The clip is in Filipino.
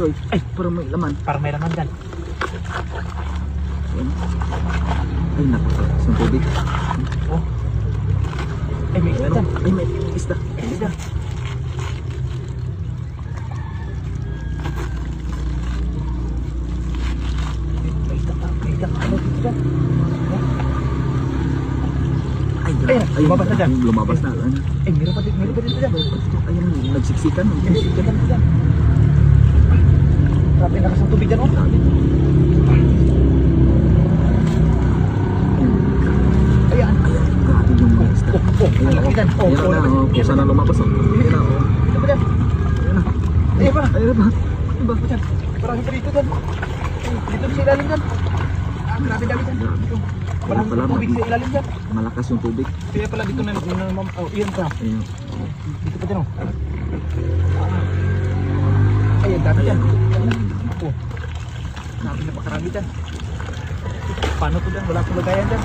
Joy. Ay, parang may laman. Parang may laman dyan. Ay, napakalakas ng tubig. Oh. Ay, may isda dyan. Ay, may isda. May isda. May isda pa. May isda. Ano dito dyan? Ay, Ayun, lumabas na dyan. Lumabas na. Ay, meron pa dito dyan. Ayun, nagsiksikan. Ay, isda dyan. Grabe, lakas ng tubig dyan, oh. Ayan. Grabe yung mga isda. Ang laki dyan. Ayan na, kung saan na lumabas. Ayan na, Ito ba dyan? Ayan na. Ayan ba? Ayan na. Ayan ba? Dyan. Marami pa dito dyan. Dito sa ilalim dyan. Grabe dami dyan. Marami pa tubig sa ilalim dyan. Malakas yung tubig. Kaya pala dito na oh, iyan pa. Ayan. Dito pa dyan, oh. Ayan, dami dyan. Oh. Grabe na pakarami dyan. Paano to dyan? Wala akong lagayan dyan.